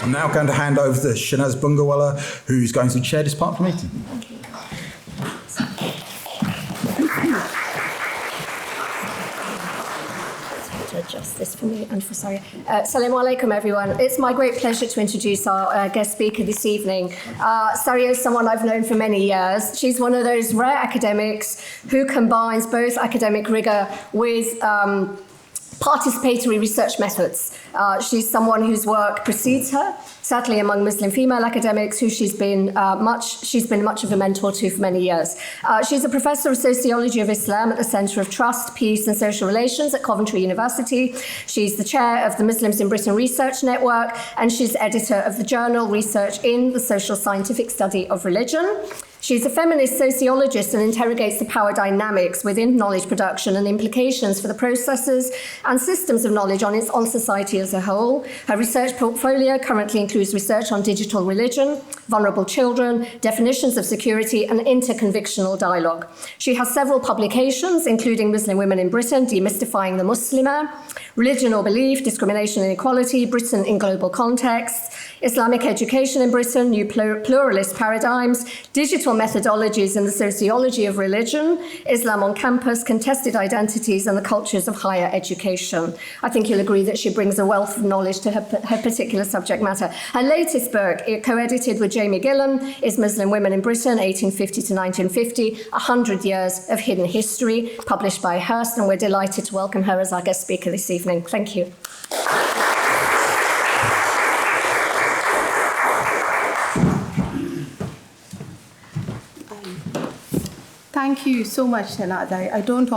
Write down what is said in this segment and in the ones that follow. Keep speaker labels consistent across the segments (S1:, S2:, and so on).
S1: I'm now going to hand over to Shenaz Bunglawala, who's going to chair this part of the meeting.
S2: Thank you. Adjust this for me and for Sariya. Assalamu alaikum, everyone. It's my great pleasure to introduce our guest speaker this evening. Sariya is someone I've known for many years. She's one of those rare academics who combines both academic rigor with participatory research methods. She's someone whose work precedes her, sadly among Muslim female academics, who she's been much of a mentor to for many years. She's a professor of sociology of Islam at the Centre of Trust, Peace and Social Relations at Coventry University. She's the chair of the Muslims in Britain Research Network, and she's editor of the journal Research in the Social Scientific Study of Religion. She's a feminist sociologist and interrogates the power dynamics within knowledge production and implications for the processes and systems of knowledge on society as a whole. Her research portfolio currently includes research on digital religion, vulnerable children, definitions of security, and interconvictional dialogue. She has several publications, including Muslim Women in Britain, Demystifying the Muslimah, Religion or Belief, Discrimination and Equality, Britain in Global Contexts, Islamic Education in Britain, New Pluralist Paradigms, Digital Methodologies in the Sociology of Religion, Islam on Campus, Contested Identities and the Cultures of Higher Education. I think you'll agree that she brings a wealth of knowledge to her particular subject matter. Her latest book, co-edited with Jamie Gillan, is Muslim Women in Britain, 1850 to 1950, 100 Years of Hidden History, published by Hearst, and we're delighted to welcome her as our guest speaker this evening. Thank you.
S3: Thank you so much, Shenaz. I don't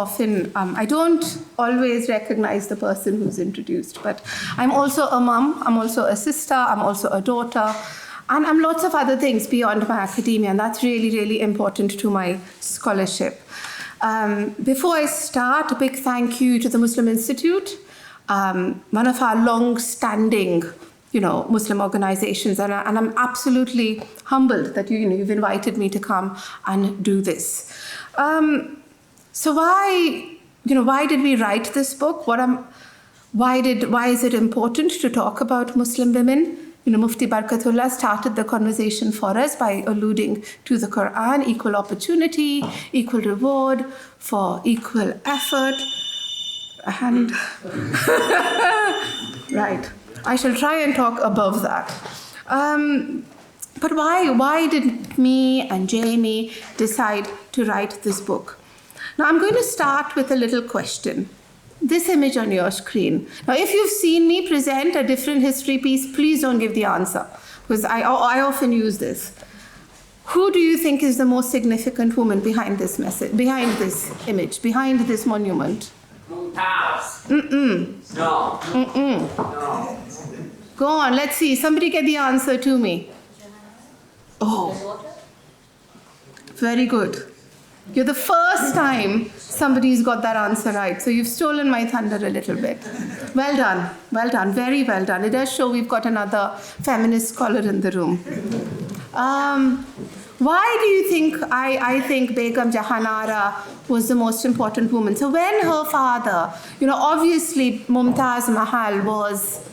S3: always recognize the person who's introduced, but I'm also a mum, I'm also a sister, I'm also a daughter, and I'm lots of other things beyond my academia, and that's really, really important to my scholarship. Before I start, a big thank you to the Muslim Institute, one of our long-standing Muslim organizations, and I'm absolutely humbled that you've invited me to come and do this. So why did we write this book? Why is it important to talk about Muslim women? Mufti Barkatullah started the conversation for us by alluding to the Quran, equal opportunity, equal reward for equal effort. And right. I shall try and talk above that. But why did me and Jamie decide to write this book? Now, I'm going to start with a little question. This image on your screen. Now, if you've seen me present a different history piece, please don't give the answer, because I often use this. Who do you think is the most significant woman behind this message, behind this image, behind this monument?
S4: Mumtaz.
S3: No.
S4: No.
S3: Go on, let's see. Somebody get the answer to me. Oh, very good. You're the first time somebody's got that answer right. So you've stolen my thunder a little bit. Well done. Well done. Very well done. It does show we've got another feminist scholar in the room. Why do you think I think Begum Jahanara was the most important woman? So when her father, obviously Mumtaz Mahal was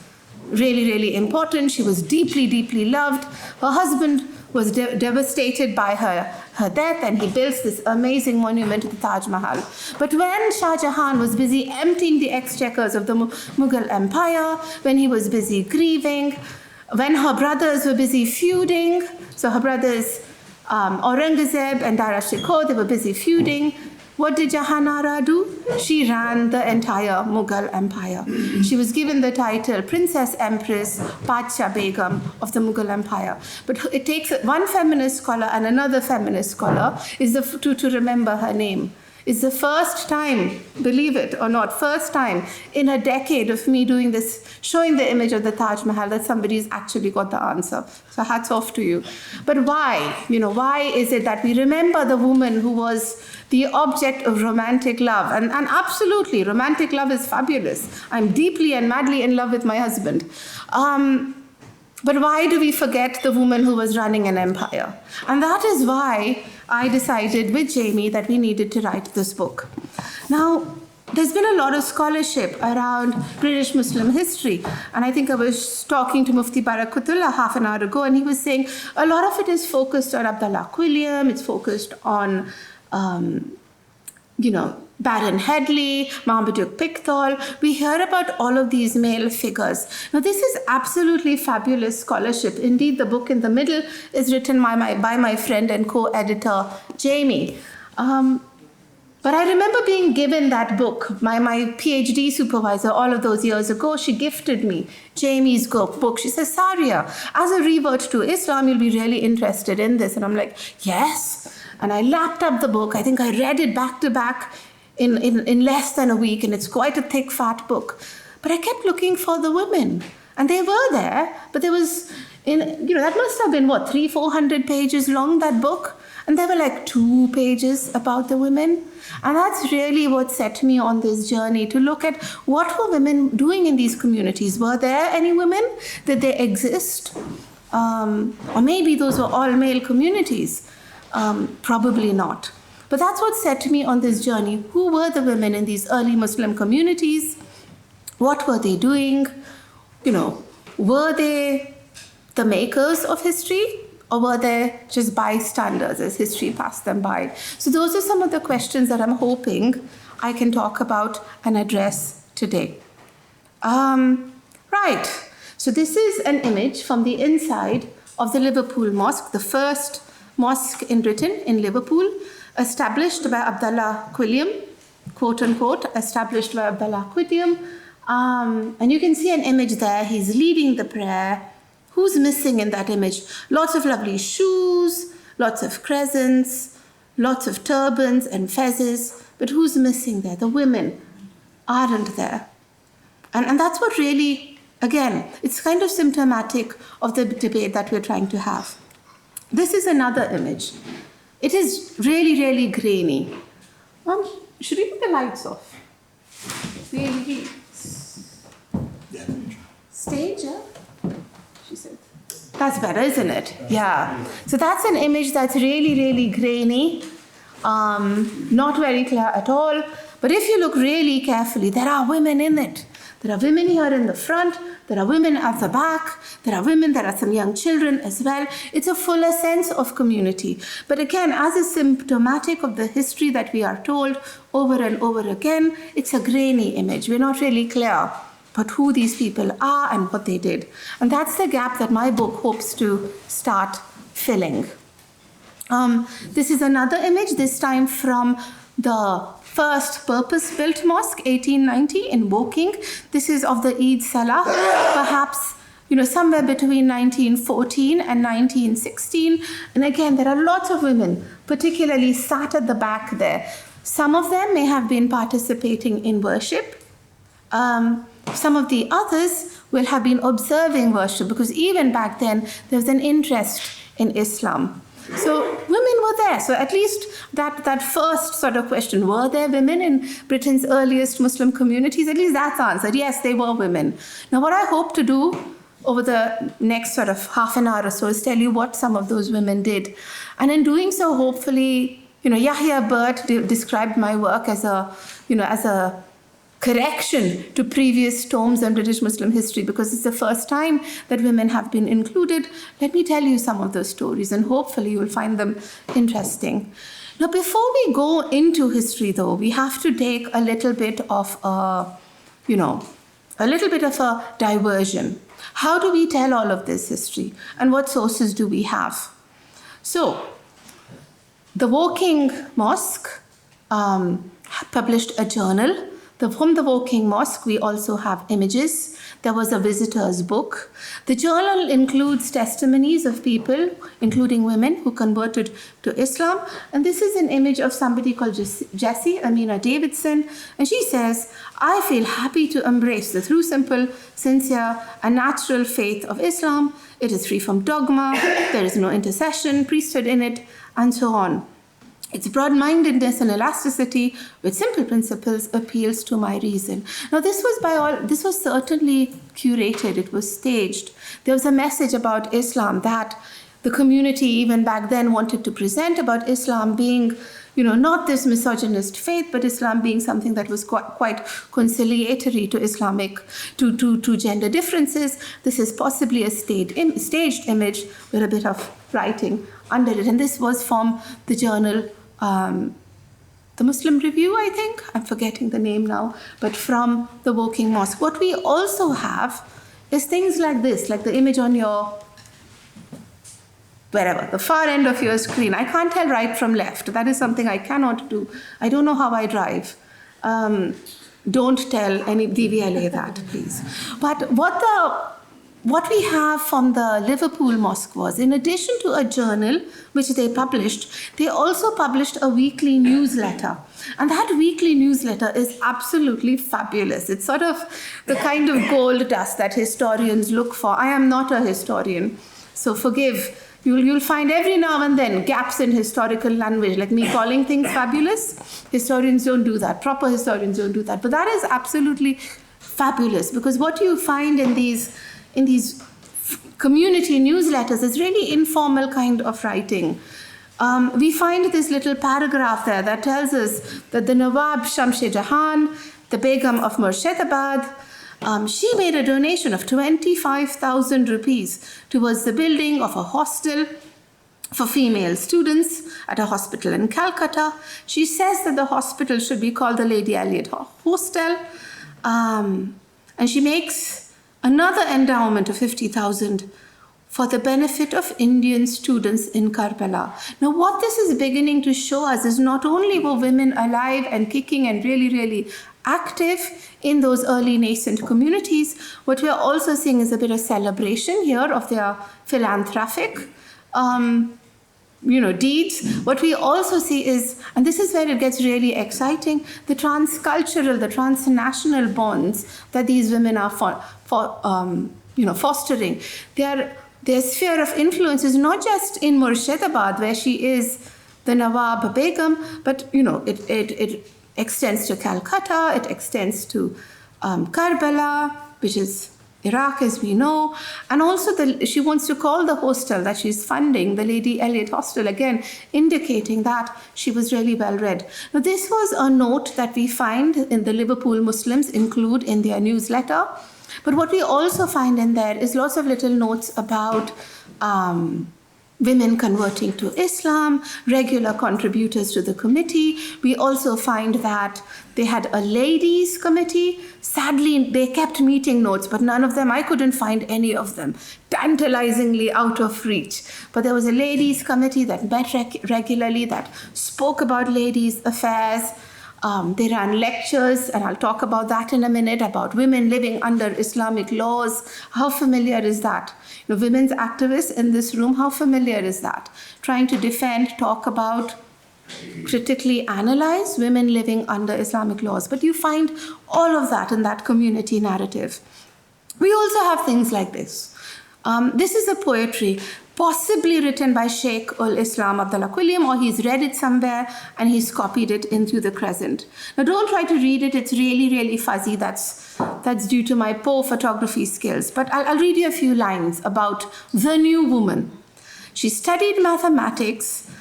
S3: really, really important. She was deeply, deeply loved. Her husband was devastated by her death, and he built this amazing monument to the Taj Mahal. But when Shah Jahan was busy emptying the exchequers of the Mughal Empire, when he was busy grieving, when her brothers were busy feuding, so her brothers Aurangzeb and Dara Shikoh, they were busy feuding, what did Jahanara do? She ran the entire Mughal Empire. She was given the title Princess Empress Padshah Begum of the Mughal Empire. But it takes one feminist scholar and another feminist scholar to remember her name. It's the first time, believe it or not, first time in a decade of me doing this, showing the image of the Taj Mahal, that somebody's actually got the answer. So hats off to you. But why? Why is it that we remember the woman who was the object of romantic love? And absolutely, romantic love is fabulous. I'm deeply and madly in love with my husband. But why do we forget the woman who was running an empire? And that is why I decided with Jamie that we needed to write this book. Now, there's been a lot of scholarship around British Muslim history. And I think I was talking to Mufti Barakatullah half an hour ago, and he was saying a lot of it is focused on Abdullah Quilliam, it's focused on, Baron Headley, Marmaduke Pickthall. We hear about all of these male figures. Now, this is absolutely fabulous scholarship. Indeed, the book in the middle is written by my friend and co-editor, Jamie. But I remember being given that book. My PhD supervisor, all of those years ago, she gifted me Jamie's book. She says, Sariya, as a revert to Islam, you'll be really interested in this. And I'm like, yes. And I lapped up the book. I think I read it back to back in less than a week, and it's quite a thick, fat book. But I kept looking for the women. And they were there, but there was, that must have been, 300-400 pages long, that book? And there were like 2 pages about the women. And that's really what set me on this journey, to look at what were women doing in these communities. Were there any women? Did they exist? Or maybe those were all male communities. Probably not. But that's what set me on this journey. Who were the women in these early Muslim communities? What were they doing? Were they the makers of history? Or were they just bystanders as history passed them by? So those are some of the questions that I'm hoping I can talk about and address today. Right. So this is an image from the inside of the Liverpool Mosque, the first mosque in Britain, in Liverpool, established by Abdullah Quilliam, quote unquote, established by Abdullah Quilliam. And you can see an image there. He's leading the prayer. Who's missing in that image? Lots of lovely shoes, lots of crescents, lots of turbans and fezzes. But who's missing there? The women aren't there. And that's what really, again, it's kind of symptomatic of the debate that we're trying to have. This is another image. It is really, really grainy. Should we put the lights off? Really? Stage, yeah? She said. That's better, isn't it? Yeah. So that's an image that's really, really grainy. Not very clear at all. But if you look really carefully, there are women in it. There are women here in the front. There are women at the back. There are some young children as well. It's a fuller sense of community. But again, as is symptomatic of the history that we are told over and over again, it's a grainy image. We're not really clear but who these people are and what they did. And that's the gap that my book hopes to start filling. This is another image, this time from the first purpose-built mosque, 1890 in Woking. This is of the Eid Salah, perhaps somewhere between 1914 and 1916. And again, there are lots of women, particularly sat at the back there. Some of them may have been participating in worship. Some of the others will have been observing worship, because even back then there was an interest in Islam. So women were there. So at least that first sort of question, were there women in Britain's earliest Muslim communities? At least that's answered. Yes, they were women. Now what I hope to do over the next sort of half an hour or so is tell you what some of those women did. And in doing so, hopefully, Yahya Burt described my work as a correction to previous tomes on British Muslim history, because it's the first time that women have been included. Let me tell you some of those stories, and hopefully you'll find them interesting. Now, before we go into history, though, we have to take a little bit of a diversion. How do we tell all of this history, and what sources do we have? So, the Woking Mosque published a journal. From the Woking Mosque, we also have images. There was a visitor's book. The journal includes testimonies of people, including women, who converted to Islam. And this is an image of somebody called Jessie, Amina Davidson. And she says, I feel happy to embrace the true, simple, sincere, and natural faith of Islam. It is free from dogma. There is no intercession, priesthood in it, and so on. Its broad-mindedness and elasticity with simple principles appeals to my reason. Now, this was certainly curated. It was staged. There was a message about Islam that the community even back then wanted to present about Islam being, not this misogynist faith, but Islam being something that was quite conciliatory to Islamic, to gender differences. This is possibly a staged image with a bit of writing under it. And this was from the journal, the Muslim Review, I think. I'm forgetting the name now, but from the Woking Mosque. What we also have is things like this, like the image on your, wherever, the far end of your screen. I can't tell right from left. That is something I cannot do. I don't know how I drive. Don't tell any DVLA that, please. But what we have from the Liverpool Mosque was, in addition to a journal which they published, they also published a weekly newsletter. And that weekly newsletter is absolutely fabulous. It's sort of the kind of gold dust that historians look for. I am not a historian, so forgive. You'll find every now and then gaps in historical language, like me calling things fabulous. Historians don't do that. Proper historians don't do that. But that is absolutely fabulous, because what you find in these community newsletters is really informal kind of writing. We find this little paragraph there that tells us that the Nawab Shamsh-e-Jahan, the Begum of Murshidabad, she made a donation of 25,000 rupees towards the building of a hostel for female students at a hospital in Calcutta. She says that the hospital should be called the Lady Elliot Hostel. And she makes another endowment of 50,000 for the benefit of Indian students in Karbala. Now, what this is beginning to show us is not only were women alive and kicking and really, really active in those early nascent communities, what we are also seeing is a bit of celebration here of their philanthropic deeds. What we also see is, and this is where it gets really exciting, the transcultural, the transnational bonds that these women are fostering. Their sphere of influence is not just in Murshidabad, where she is the Nawab Begum, but it extends to Calcutta, it extends to Karbala, which is Iraq, as we know, and also she wants to call the hostel that she's funding the Lady Elliot Hostel, again indicating that she was really well read. Now, this was a note that we find in the Liverpool Muslims include in their newsletter, but what we also find in there is lots of little notes about women converting to Islam, regular contributors to the committee. We also find that they had a ladies' committee. Sadly, they kept meeting notes, but none of them, I couldn't find any of them, tantalizingly out of reach. But there was a ladies' committee that met regularly, that spoke about ladies' affairs. They ran lectures, and I'll talk about that in a minute, about women living under Islamic laws. How familiar is that? Women's activists in this room, how familiar is that? Trying to defend, talk about, critically analyze women living under Islamic laws. But you find all of that in that community narrative. We also have things like this. This is a poetry possibly written by Sheikh ul-Islam Abdullah Quilliam, or he's read it somewhere and he's copied it into the Crescent. Now, don't try to read it. It's really, really fuzzy. That's due to my poor photography skills. But I'll read you a few lines about the new woman. She studied mathematics.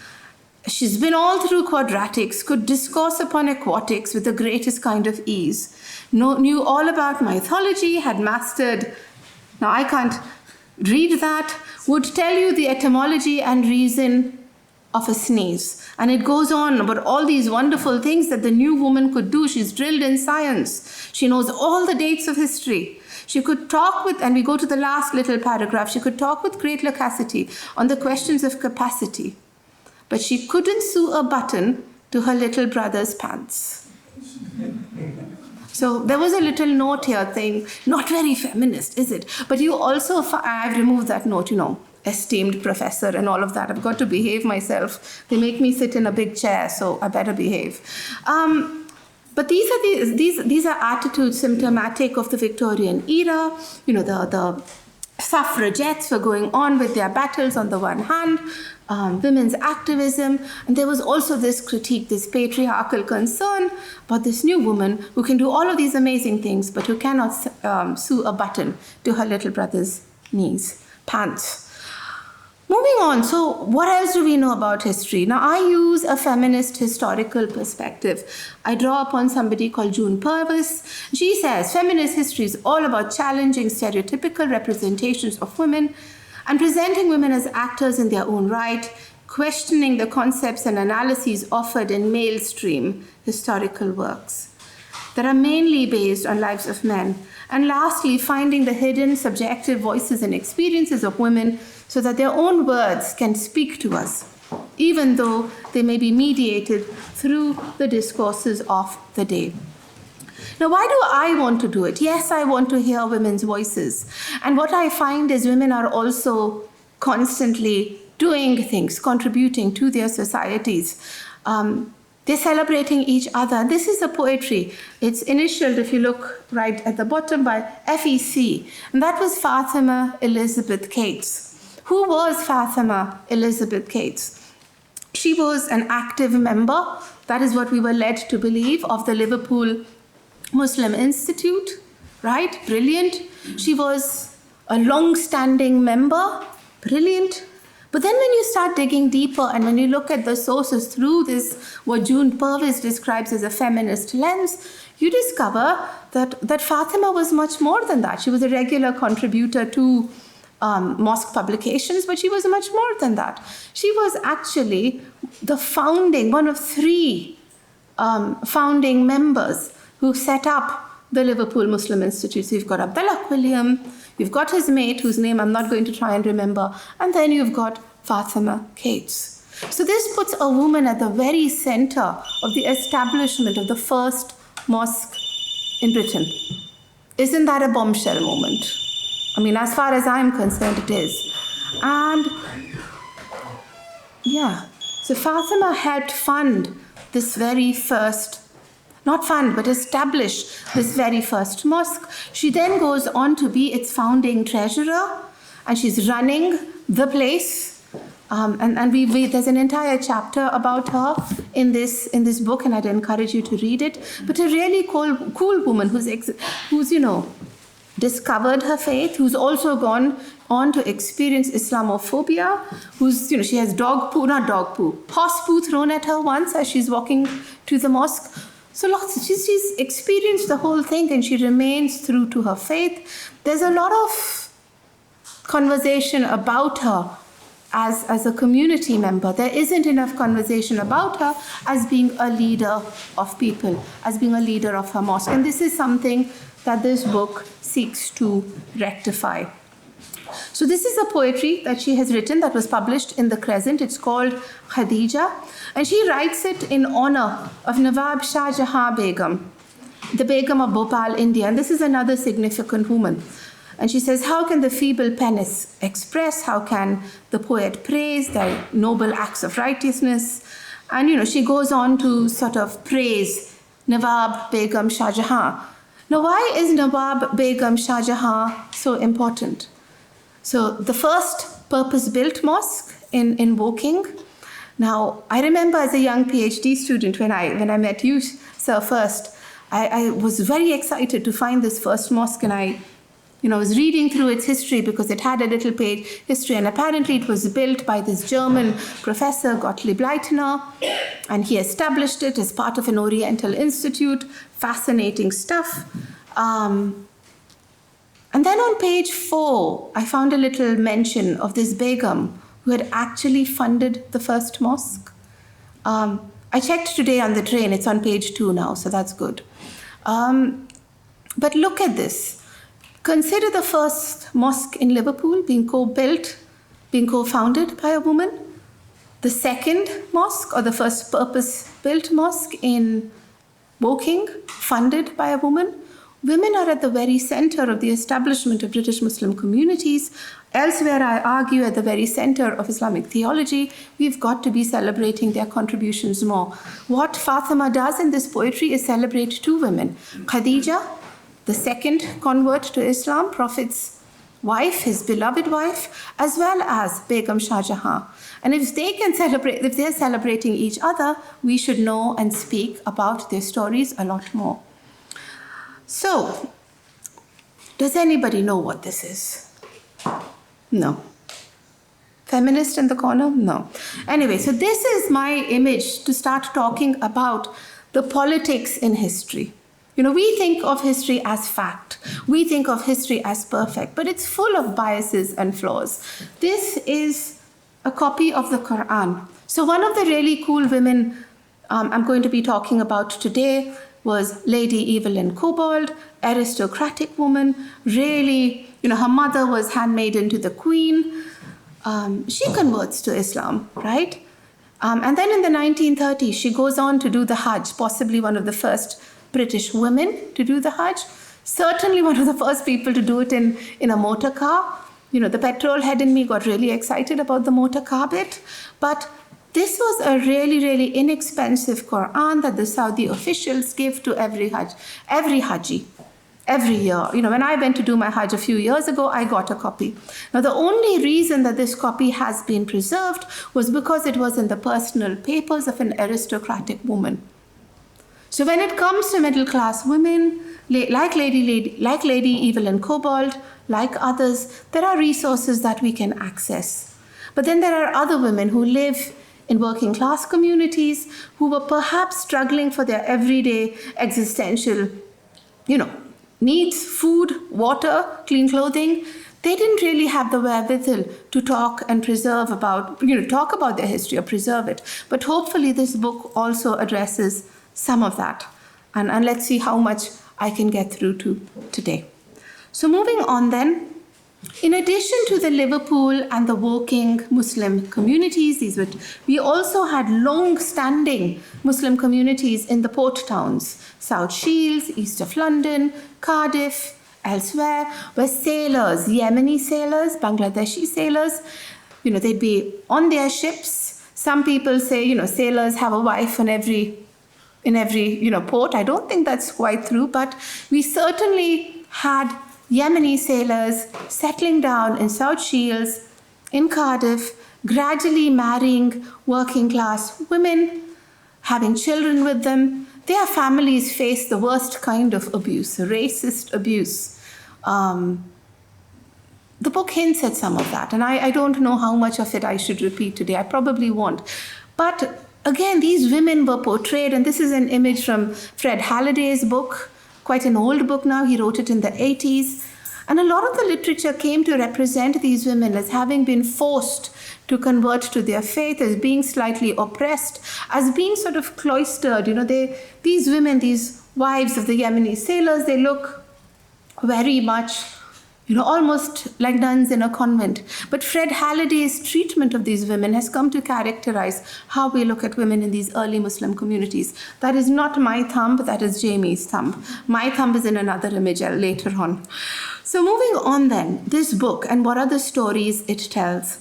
S3: She's been all through quadratics, could discourse upon aquatics with the greatest kind of ease. Knew all about mythology, had mastered, now I can't read that, would tell you the etymology and reason of a sneeze. And it goes on about all these wonderful things that the new woman could do. She's drilled in science. She knows all the dates of history. She could talk with, and we go to the last little paragraph, she could talk with great loquacity on the questions of capacity. But she couldn't sew a button to her little brother's pants. So there was a little note here saying, not very feminist, is it? But you also, I've removed that note, esteemed professor and all of that. I've got to behave myself. They make me sit in a big chair, so I better behave. But these are attitudes symptomatic of the Victorian era. The suffragettes were going on with their battles on the one hand, women's activism, and there was also this critique, this patriarchal concern about this new woman who can do all of these amazing things, but who cannot sew a button to her little brother's pants. Moving on, so what else do we know about history? Now, I use a feminist historical perspective. I draw upon somebody called June Purvis. She says, feminist history is all about challenging stereotypical representations of women and presenting women as actors in their own right, questioning the concepts and analyses offered in mainstream historical works that are mainly based on lives of men. And lastly, finding the hidden subjective voices and experiences of women so that their own words can speak to us, even though they may be mediated through the discourses of the day. Now, why do I want to do it? Yes, I want to hear women's voices. And what I find is women are also constantly doing things, contributing to their societies. They're celebrating each other. This is a poetry. It's initialed, if you look right at the bottom, by FEC. And that was Fatima Elizabeth Cates. Who was Fatima Elizabeth Cates? She was an active member, that is what we were led to believe, of the Liverpool Muslim Institute, right? Brilliant. She was a long-standing member, brilliant. But then when you start digging deeper and when you look at the sources through this, what June Purvis describes as a feminist lens, you discover that Fatima was much more than that. She was a regular contributor to mosque publications, but she was much more than that. She was actually the one of three founding members who set up the Liverpool Muslim Institute. So you've got Abdullah Quilliam, you've got his mate, whose name I'm not going to try and remember, and then you've got Fatima Cates. So this puts a woman at the very center of the establishment of the first mosque in Britain. Isn't that a bombshell moment? I mean, as far as I'm concerned, it is. And yeah, so Fatima helped fund this very first, not fund, but establish this very first mosque. She then goes on to be its founding treasurer, and she's running the place. There's an entire chapter about her in this book, and I'd encourage you to read it. But a really cool woman who's discovered her faith, who's also gone on to experience Islamophobia, she has horse poo thrown at her once as she's walking to the mosque. So she's experienced the whole thing, and she remains true to her faith. There's a lot of conversation about her as a community member. There isn't enough conversation about her as being a leader of people, as being a leader of her mosque. And this is something that this book seeks to rectify. So this is a poetry that she has written that was published in The Crescent. It's called Khadija, and she writes it in honor of Nawab Shah Jahan Begum, the Begum of Bhopal, India. And this is another significant woman. And she says, how can the feeble pennies express? How can the poet praise their noble acts of righteousness? And, she goes on to sort of praise Nawab Begum Shah Jahan. Now, why is Nawab Begum Shah Jahan so important? So the first purpose-built mosque in Woking. Now, I remember as a young PhD student when I met you, sir, first, I was very excited to find this first mosque, and I was reading through its history because it had a little page history, and apparently it was built by this German professor, Gottlieb Leitner, and he established it as part of an Oriental institute. Fascinating stuff. And then on page 4, I found a little mention of this Begum who had actually funded the first mosque. I checked today on the train, it's on page 2 now, so that's good. But look at this. Consider the first mosque in Liverpool being co-built, being co-founded by a woman. The second mosque, or the first purpose-built mosque in Woking, funded by a woman. Women are at the very center of the establishment of British Muslim communities. Elsewhere, I argue, at the very center of Islamic theology. We've got to be celebrating their contributions more. What Fatima does in this poetry is celebrate two women. Khadija, the second convert to Islam, Prophet's wife, his beloved wife, as well as Begum Shah Jahan. And if they're celebrating each other, we should know and speak about their stories a lot more. So, does anybody know what this is? No. feminist in the corner? No. Anyway, so this is my image to start talking about the politics in history. We think of history as fact. We think of history as perfect, but it's full of biases and flaws. This is a copy of the Quran. So one of the really cool women I'm going to be talking about today was Lady Evelyn Cobbold, aristocratic woman, really, her mother was handmaiden to the queen. She converts to Islam, right? And then in the 1930s, she goes on to do the Hajj, possibly one of the first British women to do the Hajj, certainly one of the first people to do it in a motor car. The petrol head in me got really excited about the motor car bit, but this was a really, really inexpensive Quran that the Saudi officials give to every Haji, every year. When I went to do my Hajj a few years ago, I got a copy. Now, the only reason that this copy has been preserved was because it was in the personal papers of an aristocratic woman. So when it comes to middle-class women, like Lady Evelyn Cobbold, like others, there are resources that we can access. But then there are other women who live in working class communities who were perhaps struggling for their everyday existential, needs, food, water, clean clothing. They didn't really have the wherewithal to talk and preserve about, talk about their history or preserve it. But hopefully this book also addresses some of that. And let's see how much I can get through to today. So moving on then, in addition to the Liverpool and the working Muslim communities, we also had long-standing Muslim communities in the port towns, South Shields, east of London, Cardiff, elsewhere, where sailors, Yemeni sailors, Bangladeshi sailors, they'd be on their ships. Some people say, sailors have a wife in every port. I don't think that's quite true, but we certainly had Yemeni sailors settling down in South Shields, in Cardiff, gradually marrying working class women, having children with them. Their families face the worst kind of abuse, racist abuse. The book hints at some of that, and I don't know how much of it I should repeat today. I probably won't. But again, these women were portrayed, and this is an image from Fred Halliday's book, quite an old book now. He wrote it in the 80s. And a lot of the literature came to represent these women as having been forced to convert to their faith, as being slightly oppressed, as being sort of cloistered. These women, these wives of the Yemeni sailors, they look very much, almost like nuns in a convent. But Fred Halliday's treatment of these women has come to characterize how we look at women in these early Muslim communities. That is not my thumb, that is Jamie's thumb. My thumb is in another image later on. So moving on then, this book and what are the stories it tells.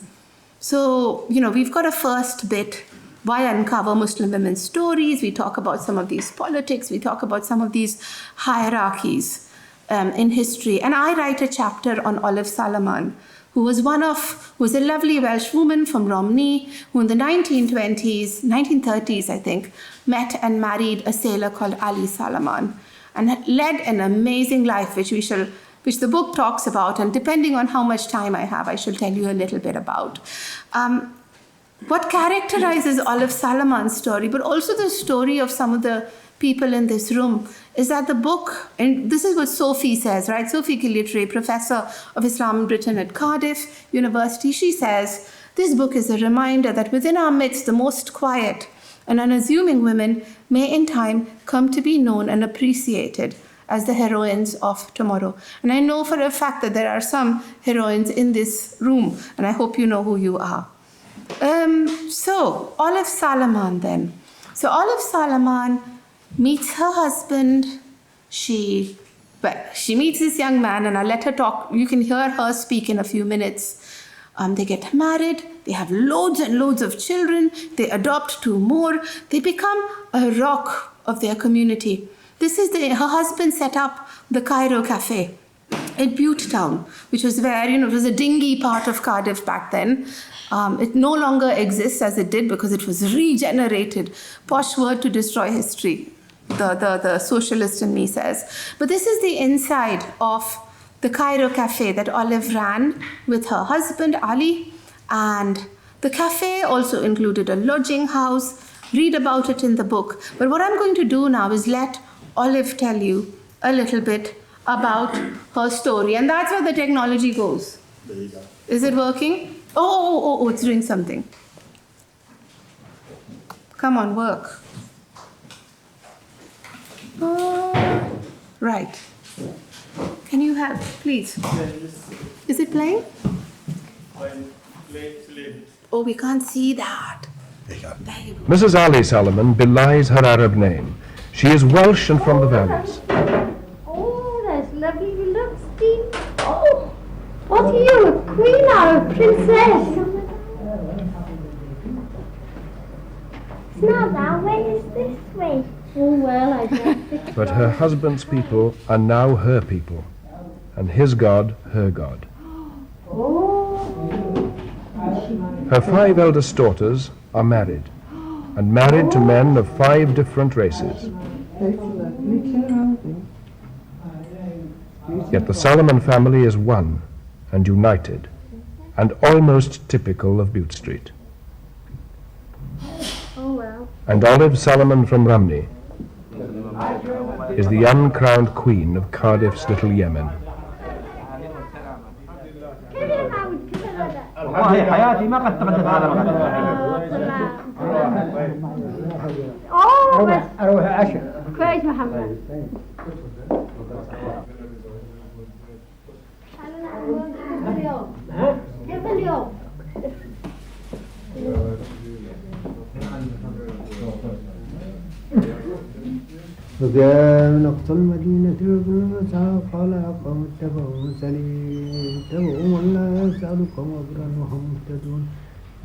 S3: So, we've got a first bit. Why uncover Muslim women's stories? We talk about some of these politics. We talk about some of these hierarchies in history. And I write a chapter on Olive Salaman, who was a lovely Welsh woman from Romney, who in the 1930s, I think, met and married a sailor called Ali Salaman, and led an amazing life, which the book talks about, and depending on how much time I have, I shall tell you a little bit about. What characterizes Olive Salaman's story, but also the story of some of the people in this room, is that the book, and this is what Sophie says, right? Sophie Gillitre, professor of Islam in Britain at Cardiff University, she says, this book is a reminder that within our midst, the most quiet and unassuming women may in time come to be known and appreciated as the heroines of tomorrow. And I know for a fact that there are some heroines in this room, and I hope you know who you are. So, Olive Salaman then. So Olive Salaman meets her husband. She meets this young man, and I'll let her talk. You can hear her speak in a few minutes. They get married. They have loads and loads of children. They adopt 2 more. They become a rock of their community. Her husband set up the Cairo Cafe in Bute Town, which was where, it was a dingy part of Cardiff back then. It no longer exists as it did because it was regenerated. Posh word to destroy history, the socialist in me says. But this is the inside of the Cairo Cafe that Olive ran with her husband, Ali, And the cafe also included a lodging house. Read about it in the book. But what I'm going to do now is let Olive tell you a little bit about her story. And that's where the technology goes.
S1: There you go.
S3: Is it working? Oh, it's doing something. Come on, work. Right. Can you help, please? Is it playing? Oh, we can't see that.
S1: There you go.
S3: There you go.
S5: Mrs. Ali Salomon belies her Arab name. She is Welsh and from the valleys.
S6: Oh, that's lovely. Look, Steve. Oh, what are you, a queen or a princess? It's not that way, it's this way. Oh, well, I don't think.
S5: But her husband's people are now her people, and his God her God. Her 5 eldest daughters are married, and married to men of 5 different races. Yet the Salomon family is one and united, and almost typical of Bute Street.
S6: Oh, well.
S5: And Olive Salomon from Rumney is the uncrowned queen of Cardiff's little Yemen.
S7: والله حياتي ما قد تقدمت على
S6: Oh, بس
S7: اروح عشاء
S6: كويس محمد. كيف اليوم؟
S7: وكان أقصى المدينة بالمسعى قال يا قوم اتبعوا المرسلين اتبعوا من لا يسألكم أجرا وهم مهتدون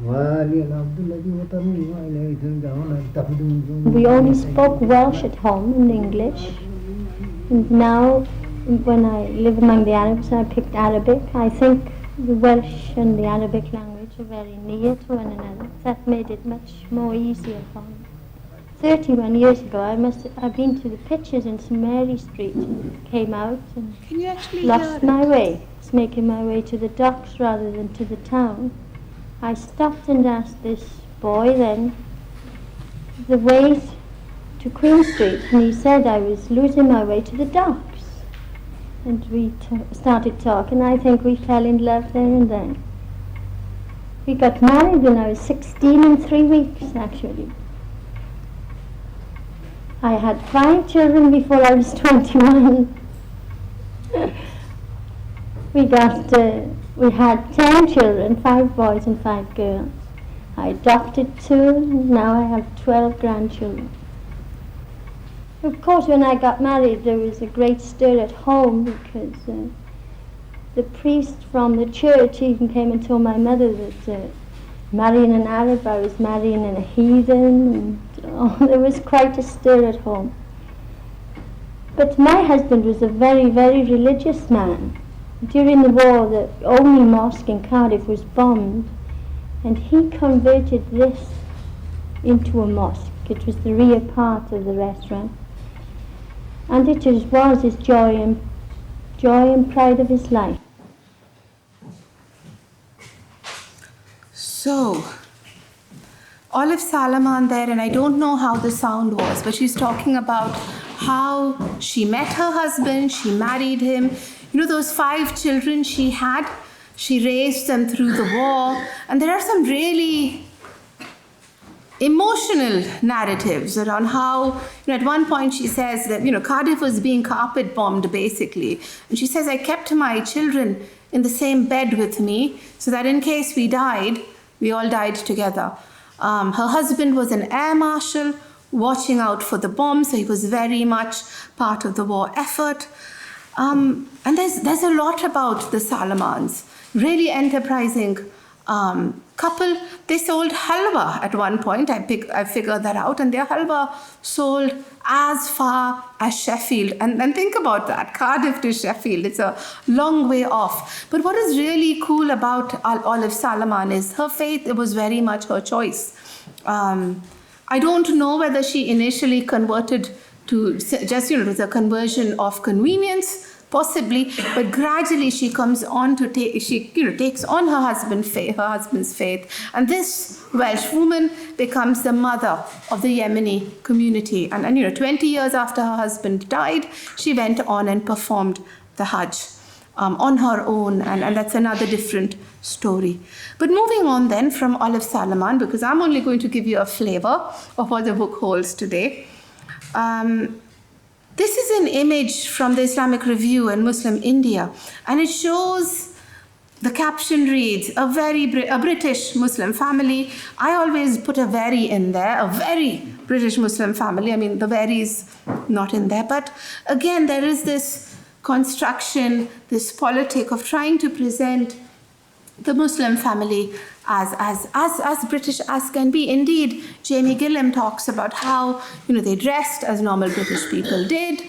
S7: وآلي العبد الذي وطني وإليه ترجعون اتخذوا
S6: We only spoke Welsh at home and English. And now, when I live among the Arabs, I picked Arabic. I think the Welsh and the Arabic language are very near to one another. That made it much more easier for me. 31 years ago, I've been to the pictures in St Mary Street and came out and
S3: Can you actually
S6: lost
S3: hear
S6: my way. It's making my way to the docks rather than to the town. I stopped and asked this boy then the way to Queen Street, and he said I was losing my way to the docks. And we started talking. I think we fell in love there and then. We got married when I was 16 in 3 weeks, actually. I had 5 children before I was 21. We had 10 children, 5 boys and 5 girls. I adopted 2, and now I have 12 grandchildren. Of course, when I got married, there was a great stir at home because the priest from the church even came and told my mother that marrying an Arab, I was marrying a heathen, and there was quite a stir at home. But my husband was a very, very religious man. During the war, the only mosque in Cardiff was bombed, and he converted this into a mosque. It was the rear part of the restaurant, and it was his joy and pride of his life.
S3: So, Olive Salomon there, and I don't know how the sound was, but she's talking about how she met her husband, she married him. You know, those 5 children she had, she raised them through the war. And there are some really emotional narratives around how, at one point she says that, Cardiff was being carpet bombed basically. And she says, I kept my children in the same bed with me so that in case we died, we all died together. Her husband was an air marshal watching out for the bombs, so he was very much part of the war effort. And there's a lot about the Salomons, really enterprising couple. They sold halwa at one point. I figured that out, and their halwa sold as far as Sheffield. And think about that, Cardiff to Sheffield. It's a long way off. But what is really cool about Olive Salomon is her faith. It was very much her choice. I don't know whether she initially converted to just, it was a conversion of convenience, possibly, but gradually she comes on to takes on her husband's faith, and this Welsh woman becomes the mother of the Yemeni community. And 20 years after her husband died, she went on and performed the Hajj on her own, and that's another different story. But moving on then from Olive Salaman, because I'm only going to give you a flavor of what the book holds today. This is an image from the Islamic Review in Muslim India, and it shows, the caption reads, a British Muslim family. I always put a very in there, a very British Muslim family. I mean, the very is not in there, but again, there is this construction, this politic of trying to present the Muslim family as British as can be. Indeed, Jamie Gillam talks about how they dressed as normal British people did.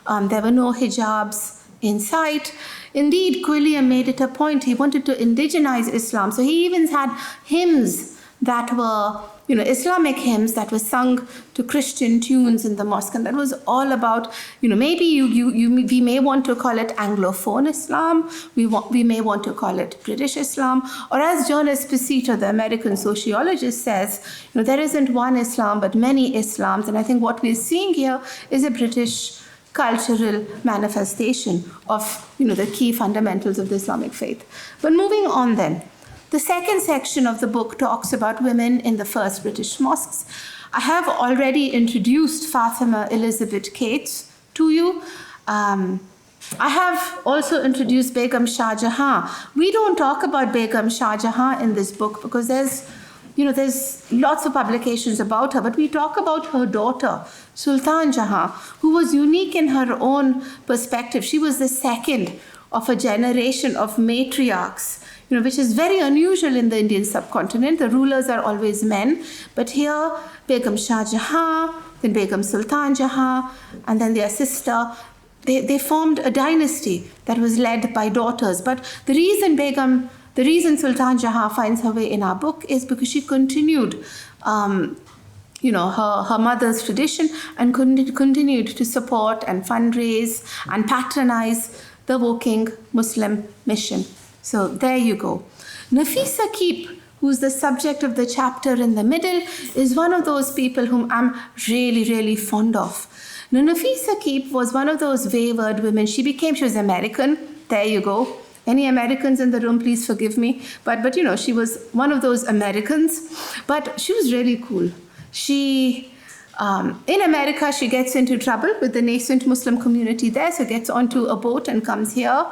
S3: There were no hijabs in sight. Indeed, Quilliam made it a point. He wanted to indigenize Islam, so he even had hymns that were Islamic hymns that were sung to Christian tunes in the mosque, and that was all about, maybe we may want to call it Anglophone Islam, we may want to call it British Islam, or as John Esposito, the American sociologist, says, there isn't one Islam but many Islams, and I think what we're seeing here is a British cultural manifestation of the key fundamentals of the Islamic faith. But moving on then. The second section of the book talks about women in the first British mosques. I have already introduced Fatima Elizabeth Cates to you. I have also introduced Begum Shah Jahan. We don't talk about Begum Shah Jahan in this book because there's lots of publications about her, but we talk about her daughter, Sultan Jahan, who was unique in her own perspective. She was the second of a generation of matriarchs, which is very unusual in the Indian subcontinent. The rulers are always men, but here Begum Shah Jahan, then Begum Sultan Jahan, and then their sister, they formed a dynasty that was led by daughters. But the reason Sultan Jahan finds her way in our book is because she continued her mother's tradition and continued to support and fundraise and patronize the Woking Muslim mission. So there you go. Nafisa Keep, who's the subject of the chapter in the middle, is one of those people whom I'm really, really fond of. Now, Nafisa Keep was one of those wayward women. She was American. There you go. Any Americans in the room, please forgive me. But she was one of those Americans. But she was really cool. She, in America, she gets into trouble with the nascent Muslim community there, so gets onto a boat and comes here.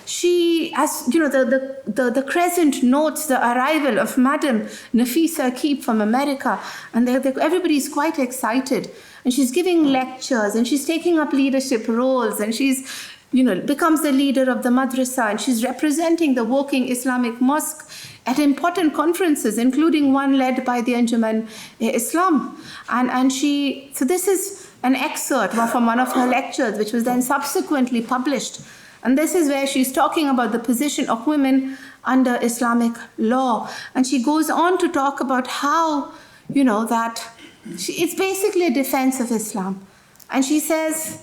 S3: She, as the crescent notes the arrival of Madam Nafisa Keep from America, and everybody's quite excited. And she's giving lectures, and she's taking up leadership roles, and she's, becomes the leader of the madrasa, and she's representing the Woking Islamic Mosque at important conferences, including one led by the Anjuman Islam. So this is an excerpt from one of her lectures, which was then subsequently published. And this is where she's talking about the position of women under Islamic law. And she goes on to talk about how, it's basically a defense of Islam. And she says,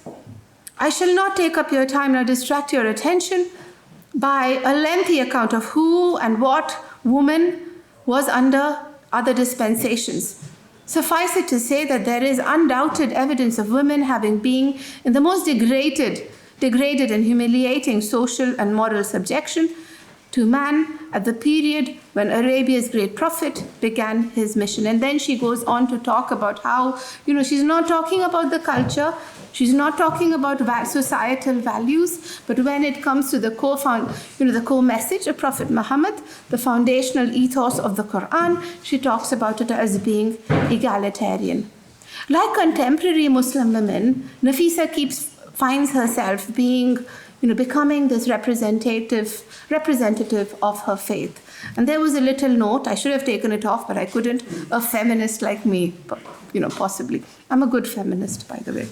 S3: I shall not take up your time nor distract your attention by a lengthy account of who and what woman was under other dispensations. Suffice it to say that there is undoubted evidence of women having been in the most degraded and humiliating social and moral subjection to man at the period when Arabia's great prophet began his mission. And then she goes on to talk about how, she's not talking about the culture, she's not talking about societal values, but when it comes to the core message of Prophet Muhammad, the foundational ethos of the Quran, she talks about it as being egalitarian. Like contemporary Muslim women, Nafisa finds herself being, becoming this representative of her faith. And there was a little note, I should have taken it off, but I couldn't, a feminist like me, possibly. I'm a good feminist, by the way.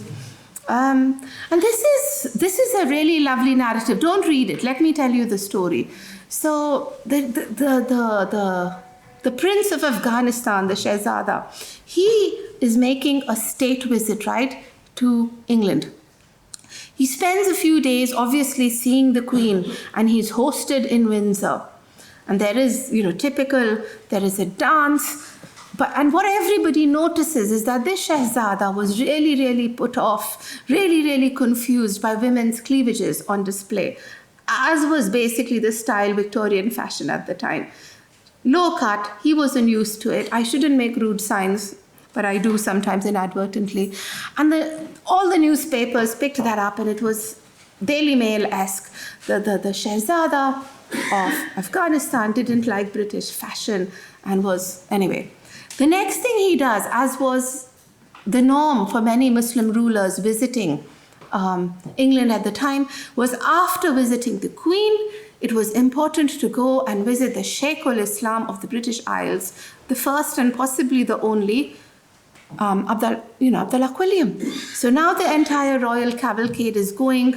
S3: And this is a really lovely narrative. Don't read it. Let me tell you the story. So the Prince of Afghanistan, the Shehzada, he is making a state visit, right, to England. He spends a few days obviously seeing the Queen, and he's hosted in Windsor. And there is, there is a dance. And what everybody notices is that this Shahzada was really, really put off, really, really confused by women's cleavages on display, as was basically the style Victorian fashion at the time. Low cut, he wasn't used to it. I shouldn't make rude signs, but I do sometimes inadvertently. And all the newspapers picked that up, and it was Daily Mail-esque. The Shahzada of Afghanistan didn't like British fashion and was, anyway. The next thing he does, as was the norm for many Muslim rulers visiting England at the time, was after visiting the Queen, it was important to go and visit the Sheikh al-Islam of the British Isles, the first and possibly the only, Abdullah Quilliam. So now the entire royal cavalcade is going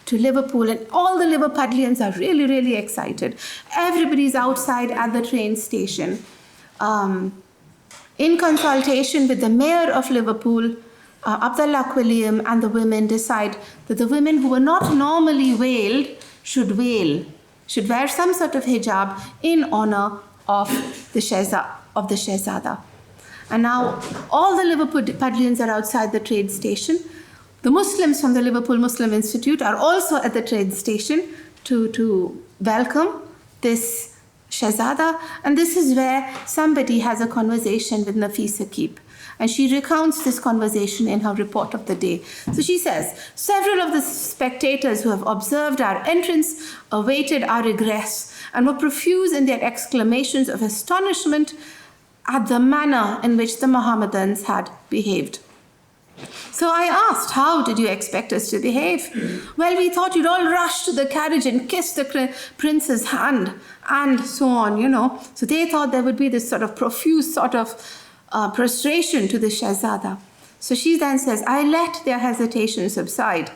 S3: to Liverpool, and all the Liverpudlians are really, really excited. Everybody's outside at the train station. In consultation with the mayor of Liverpool, Abdullah Quilliam and the women decide that the women who were not normally veiled should wear some sort of hijab in honor of the Shahzada. And now all the Liverpudlians are outside the train station. The Muslims from the Liverpool Muslim Institute are also at the train station to welcome this Shahzada, and this is where somebody has a conversation with Nafisa Keep, and she recounts this conversation in her report of the day. So she says, several of the spectators who have observed our entrance awaited our egress and were profuse in their exclamations of astonishment at the manner in which the Mohammedans had behaved. So I asked, how did you expect us to behave? Well, we thought you'd all rush to the carriage and kiss the prince's hand and so on, So they thought there would be this sort of profuse sort of prostration to the Shahzada. So she then says, I let their hesitation subside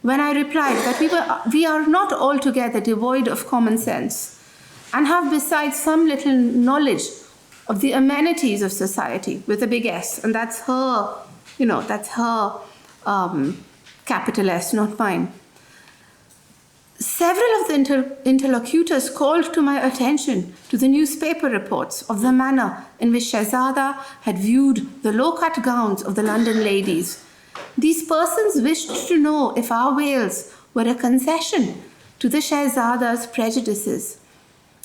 S3: when I replied that we are not altogether devoid of common sense and have besides some little knowledge of the amenities of society with a big S, and that's her. That's her capital S, not mine. Several of the interlocutors called to my attention to the newspaper reports of the manner in which Shahzada had viewed the low-cut gowns of the London ladies. These persons wished to know if our veils were a concession to the Shahzada's prejudices.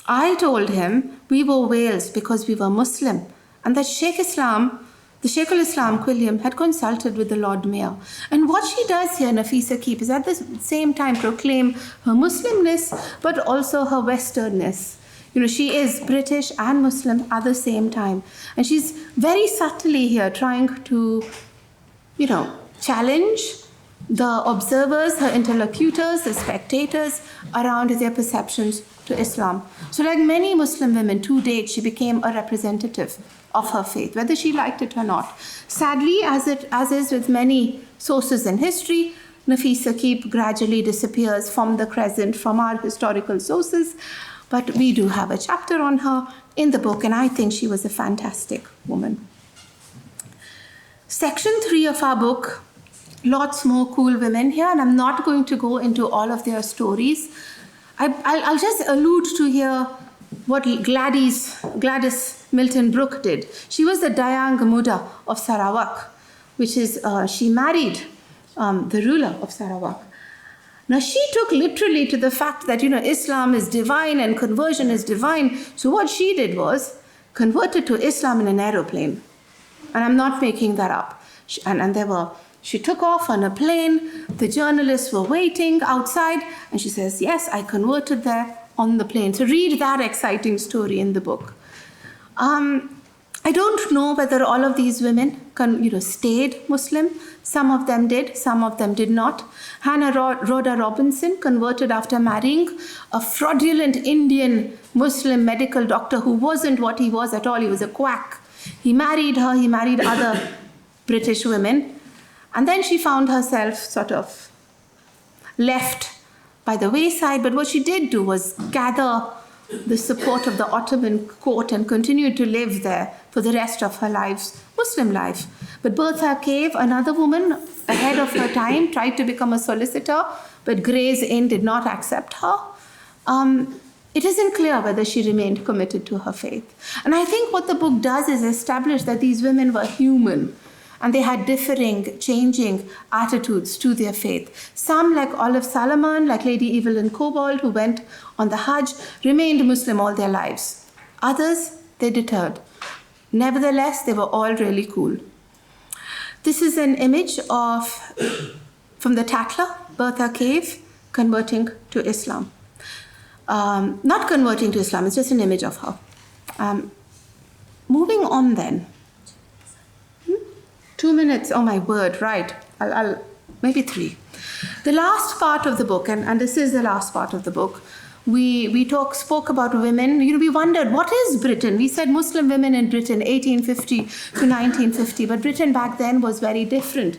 S3: I told him we wore veils because we were Muslim, and that the Sheikh al-Islam Quilliam had consulted with the Lord Mayor. And what she does here, Nafisa Keep, is at the same time proclaim her Muslimness, but also her Westernness. She is British and Muslim at the same time. And she's very subtly here trying to, challenge the observers, her interlocutors, the spectators around their perceptions to Islam. So like many Muslim women to date, she became a representative of her faith, whether she liked it or not. Sadly, as is with many sources in history, Nafisa Keep gradually disappears from the crescent, from our historical sources, but we do have a chapter on her in the book, and I think she was a fantastic woman. Section 3 of our book, lots more cool women here, and I'm not going to go into all of their stories. I'll just allude to here what Gladys Milton Brooke did. She was the Dayang Muda of Sarawak, which is, she married the ruler of Sarawak. Now, she took literally to the fact that, Islam is divine and conversion is divine. So what she did was converted to Islam in an aeroplane. And I'm not making that up. She took off on a plane. The journalists were waiting outside. And she says, yes, I converted there on the plane. So read that exciting story in the book. I don't know whether all of these women stayed Muslim. Some of them did, some of them did not. Hannah Rhoda Robinson converted after marrying a fraudulent Indian Muslim medical doctor who wasn't what he was at all. He was a quack. He married her, he married other British women. And then she found herself sort of left by the wayside. But what she did do was gather the support of the Ottoman court and continued to live there for the rest of her Muslim life. But Bertha Cave, another woman ahead of her time, tried to become a solicitor, but Gray's Inn did not accept her. It isn't clear whether she remained committed to her faith. And I think what the book does is establish that these women were human and they had differing, changing attitudes to their faith. Some, like Olive Salomon, like Lady Evelyn Cobbold, who went on the Hajj, remained Muslim all their lives. Others, they deterred. Nevertheless, they were all really cool. This is an image from the Tatler, Bertha Cave, converting to Islam. Not converting to Islam, it's just an image of her. Moving on then. 2 minutes, oh my word, right. I'll maybe 3. The last part of the book, and this is the last part of the book, we spoke about women. We wondered, what is Britain? We said Muslim women in Britain, 1850 to 1950, but Britain back then was very different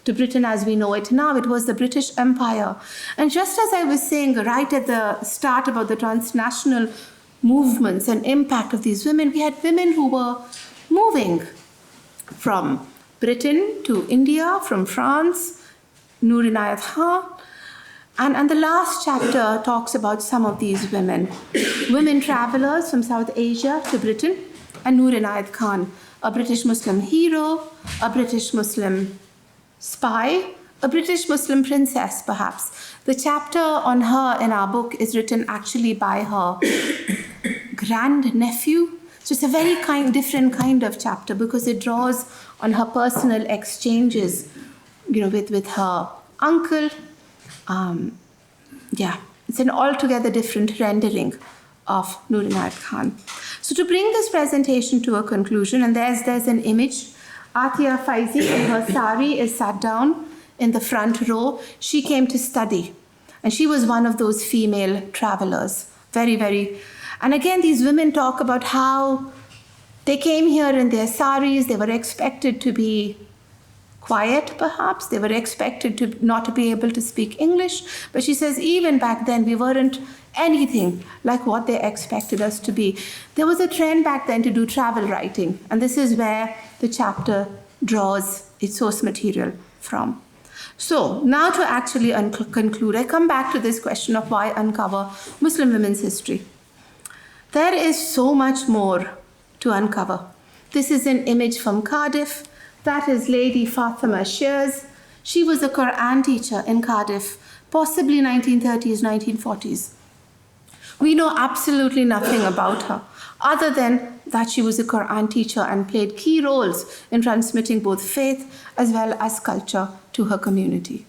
S3: to Britain as we know it now. It was the British Empire. And just as I was saying right at the start about the transnational movements and impact of these women, we had women who were moving from Britain to India, from France, Noor Inayat Khan. And the last chapter talks about some of these women. Women travelers from South Asia to Britain, and Noor Inayat Khan, a British Muslim hero, a British Muslim spy, a British Muslim princess, perhaps. The chapter on her in our book is written actually by her grandnephew. So it's a very different kind of chapter because it draws on her personal exchanges, with her uncle. It's an altogether different rendering of Noor Inayat Khan. So to bring this presentation to a conclusion, and there's an image. Atiya Faizi in her sari is sat down in the front row. She came to study, and she was one of those female travelers. Very, very. And again, these women talk about how they came here in their saris. They were expected to be quiet, perhaps. They were expected to not be able to speak English. But she says, even back then, we weren't anything like what they expected us to be. There was a trend back then to do travel writing. And this is where the chapter draws its source material from. So now to actually conclude, I come back to this question of why uncover Muslim women's history. There is so much more to uncover. This is an image from Cardiff. That is Lady Fatima Shears. She was a Quran teacher in Cardiff, possibly 1930s, 1940s. We know absolutely nothing about her, other than that she was a Quran teacher and played key roles in transmitting both faith as well as culture to her community.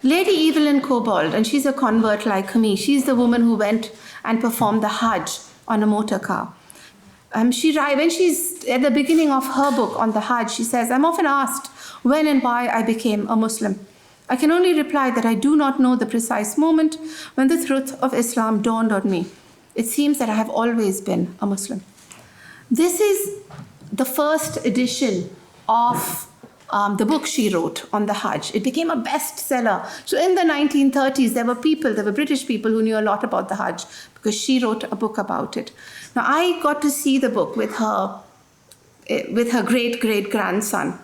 S3: Lady Evelyn Cobbold, and she's a convert like me. She's the woman who went and performed the Hajj on a motor car. When she's at the beginning of her book on the Hajj, she says, I'm often asked when and why I became a Muslim. I can only reply that I do not know the precise moment when the truth of Islam dawned on me. It seems that I have always been a Muslim. This is the first edition of the book she wrote on the Hajj. It became a bestseller. So in the 1930s, there were British people who knew a lot about the Hajj because she wrote a book about it. Now, I got to see the book with her great-great-grandson.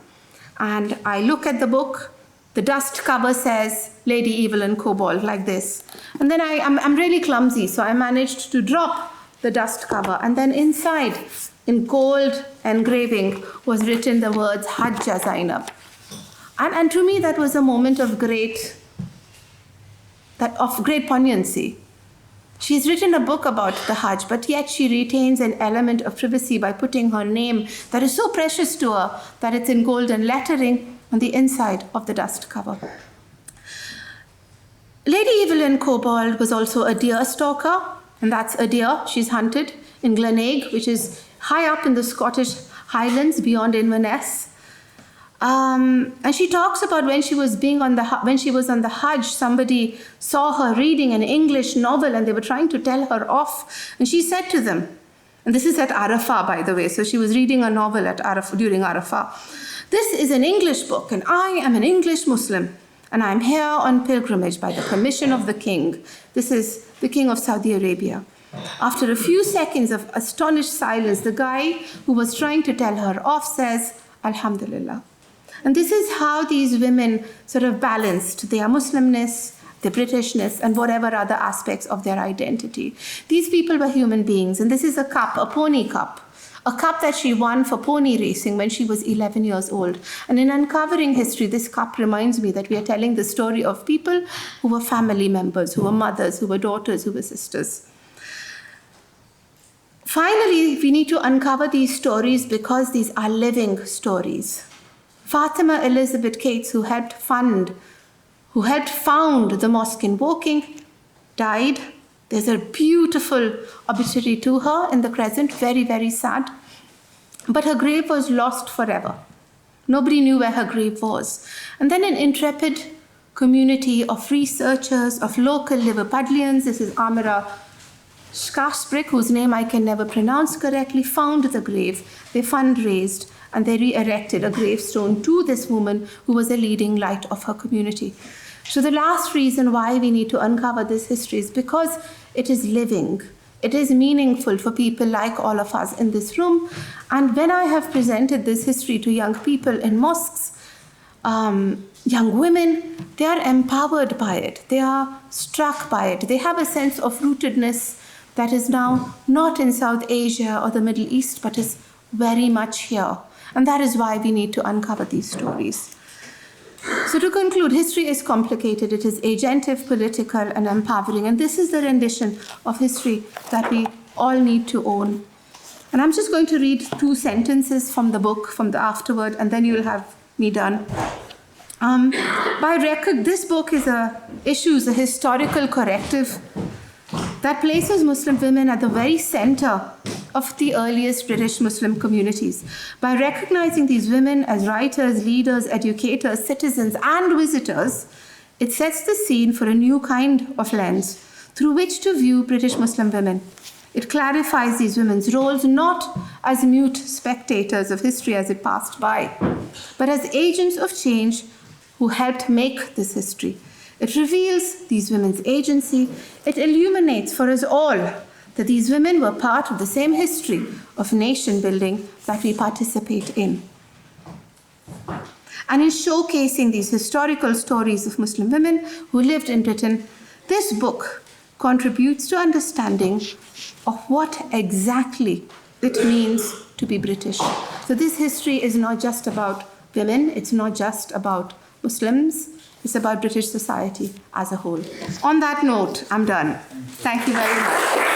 S3: And I look at the book. The dust cover says Lady Evelyn Cobbold, like this. And then I'm really clumsy, so I managed to drop the dust cover. And then inside, in gold engraving, was written the words Hajja Zainab. And to me, that was a moment of great poignancy. She's written a book about the Hajj, but yet she retains an element of privacy by putting her name that is so precious to her that it's in golden lettering on the inside of the dust cover. Lady Evelyn Cobbold was also a deer stalker, and that's a deer she's hunted in Glenaig, which is high up in the Scottish Highlands beyond Inverness. And she talks about when she was on the Hajj, somebody saw her reading an English novel and they were trying to tell her off. And she said to them, and this is at Arafah, by the way, so she was reading a novel at Arafah, during Arafah. This is an English book, and I am an English Muslim, and I'm here on pilgrimage by the permission of the king. This is the king of Saudi Arabia. After a few seconds of astonished silence, the guy who was trying to tell her off says, Alhamdulillah. And this is how these women sort of balanced their Muslimness, their Britishness, and whatever other aspects of their identity. These people were human beings, and this is a cup, a pony cup. A cup that she won for pony racing when she was 11 years old. And in uncovering history, this cup reminds me that we are telling the story of people who were family members, who were mothers, who were daughters, who were sisters. Finally, we need to uncover these stories because these are living stories. Fatima Elizabeth Cates, who helped found the mosque in Woking, died. There's a beautiful obituary to her in the Crescent, very, very sad. But her grave was lost forever. Nobody knew where her grave was. And then an intrepid community of researchers, of local Liverpudlians, this is Amira Shkashbrick, whose name I can never pronounce correctly, found the grave. They fundraised and they re-erected a gravestone to this woman who was a leading light of her community. So the last reason why we need to uncover this history is because it is living. It is meaningful for people like all of us in this room. And when I have presented this history to young people in mosques, young women, they are empowered by it. They are struck by it. They have a sense of rootedness that is now not in South Asia or the Middle East, but is very much here. And that is why we need to uncover these stories. So to conclude, history is complicated. It is agentive, political, and empowering. And this is the rendition of history that we all need to own. And I'm just going to read 2 sentences from the book, from the afterword, and then you'll have me done. By record, this book issues a historical corrective that places Muslim women at the very center of the earliest British Muslim communities. By recognizing these women as writers, leaders, educators, citizens, and visitors, it sets the scene for a new kind of lens through which to view British Muslim women. It clarifies these women's roles not as mute spectators of history as it passed by, but as agents of change who helped make this history. It reveals these women's agency. It illuminates for us all that these women were part of the same history of nation building that we participate in. And in showcasing these historical stories of Muslim women who lived in Britain, this book contributes to understanding of what exactly it means to be British. So this history is not just about women, it's not just about Muslims, it's about British society as a whole. On that note, I'm done. Thank you very much.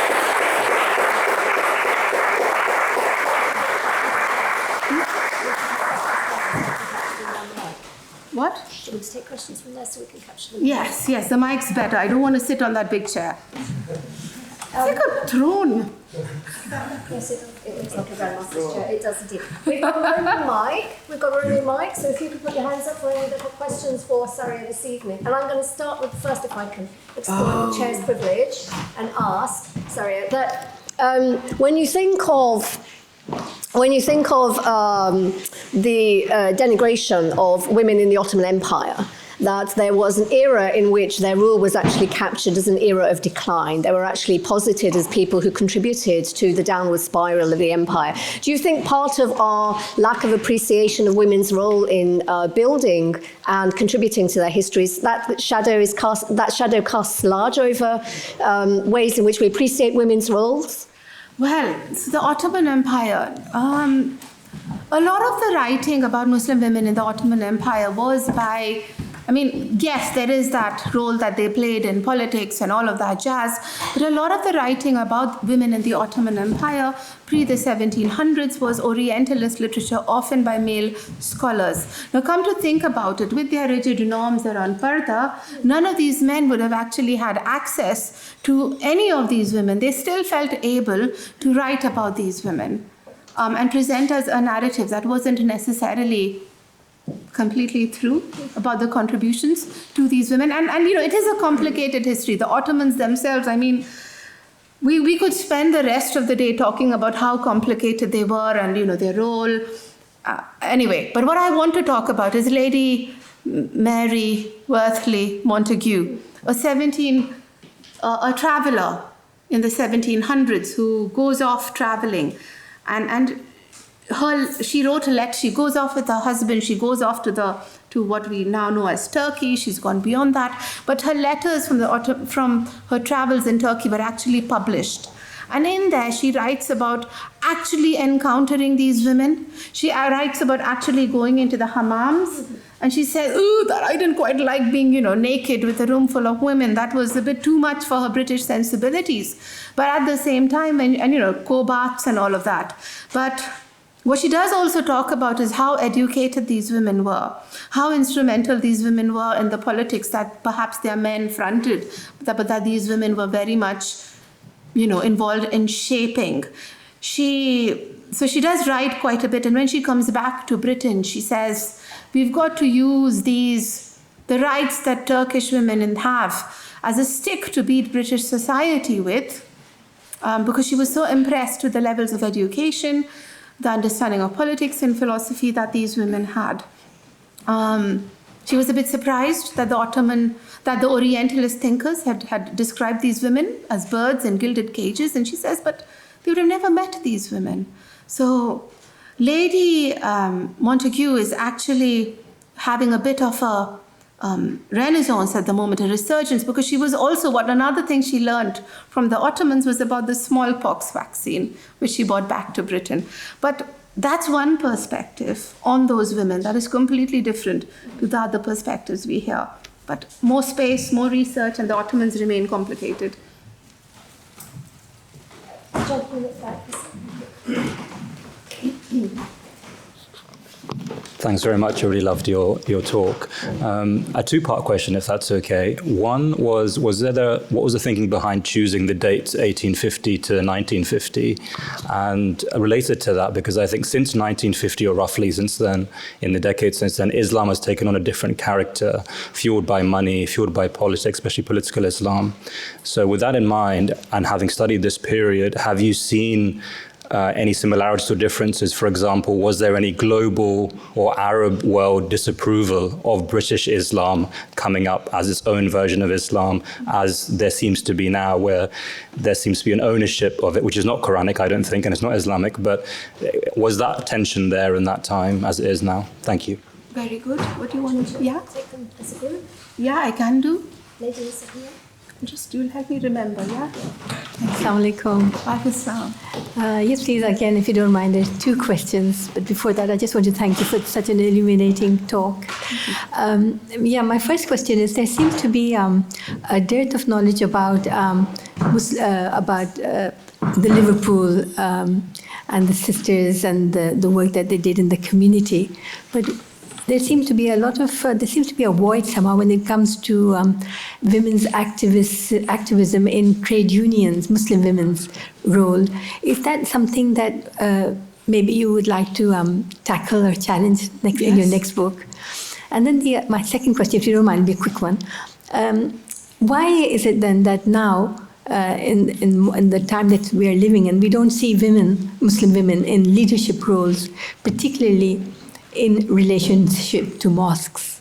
S3: What?
S2: Do you want to take questions from there so we can capture them?
S3: Yes, the mic's better. I don't want to sit on that big chair. It's like a throne.
S2: Yes, it looks like a grandmaster's chair. It does indeed. We've got a roaming mic. So if you could put your hands up for any little questions for Sariya this evening. And I'm going to start with first, if I can explore the chair's privilege and ask Sariya that when you think of the denigration of women in the Ottoman Empire, that there was an era in which their rule was actually captured as an era of decline. They were actually posited as people who contributed to the downward spiral of the empire. Do you think part of our lack of appreciation of women's role in building and contributing to their histories, that shadow casts large over ways in which we appreciate women's roles?
S3: Well, so the Ottoman Empire, a lot of the writing about Muslim women in the Ottoman Empire was by, yes, there is that role that they played in politics and all of that jazz, but a lot of the writing about women in the Ottoman Empire pre the 1700s was Orientalist literature, often by male scholars. Now come to think about it, with their rigid norms around parda, none of these men would have actually had access to any of these women. They still felt able to write about these women and present as a narrative that wasn't necessarily completely true about the contributions to these women. And it is a complicated history. The Ottomans themselves, we could spend the rest of the day talking about how complicated they were and, their role. Anyway, but what I want to talk about is Lady Mary Wortley Montagu, a traveller in the 1700s who goes off traveling, and she wrote a letter. She goes off with her husband. She goes off to what we now know as Turkey. She's gone beyond that. But her letters from her travels in Turkey were actually published. And in there, she writes about actually encountering these women. She writes about actually going into the hammams. And she says, "Ooh, that I didn't quite like being, naked with a room full of women. That was a bit too much for her British sensibilities." But at the same time, and co-baths and all of that. But what she does also talk about is how educated these women were, how instrumental these women were in the politics that perhaps their men fronted, but that these women were very much, involved in shaping. So she does write quite a bit, and when she comes back to Britain, she says, we've got to use the rights that Turkish women have as a stick to beat British society with, because she was so impressed with the levels of education, the understanding of politics and philosophy that these women had. She was a bit surprised that the Orientalist thinkers had described these women as birds in gilded cages, and she says, but they would have never met these women. So Lady Montagu is actually having a bit of a renaissance at the moment, a resurgence, because she was also, another thing she learned from the Ottomans was about the smallpox vaccine, which she brought back to Britain. But that's one perspective on those women that is completely different to the other perspectives we hear. But more space, more research, and the Ottomans remain complicated.
S8: Thanks very much. I really loved your talk. A two-part question, if that's okay. One was what was the thinking behind choosing the dates 1850 to 1950? And related to that, because I think since 1950, or roughly since then, in the decades since then, Islam has taken on a different character, fueled by money, fueled by politics, especially political Islam. So with that in mind, and having studied this period, have you seen any similarities or differences? For example, was there any global or Arab world disapproval of British Islam coming up as its own version of Islam, as there seems to be now, where there seems to be an ownership of it, which is not Quranic, I don't think, and it's not Islamic, but was that tension there in that time as it is now? Thank you.
S3: Very good. What do you want to do? Yeah?
S2: Take them as a group.
S3: Yeah, I can do.
S2: Lady Sariya.
S3: You'll help me remember, yeah?
S9: Assalamu alaikum.
S3: Pakistan.
S9: Yes, please, again, if you don't mind, there's two questions. But before that, I just want to thank you for such an illuminating talk. My first question is, there seems to be a dearth of knowledge about the Liverpool and the sisters and the work that they did in the community. But there seems to be a void somehow when it comes to women's activism in trade unions, Muslim women's role. Is that something that maybe you would like to tackle or challenge in your next book? And then my second question, if you don't mind, be a quick one. Why is it then that now, in the time that we are living in, we don't see Muslim women in leadership roles, particularly in relationship to mosques?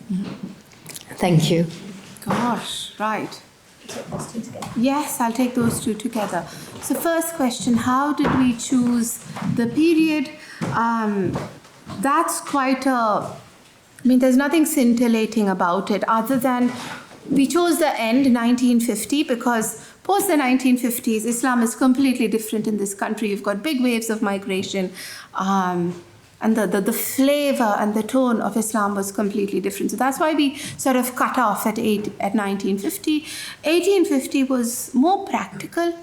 S9: Thank you.
S3: Gosh, right. Yes, I'll take those two together. So first question, how did we choose the period? That's quite there's nothing scintillating about it other than we chose the end 1950 because post the 1950s, Islam is completely different in this country. You've got big waves of migration. And the flavor and the tone of Islam was completely different. So that's why we sort of cut off at 1950. 1850 was more practical.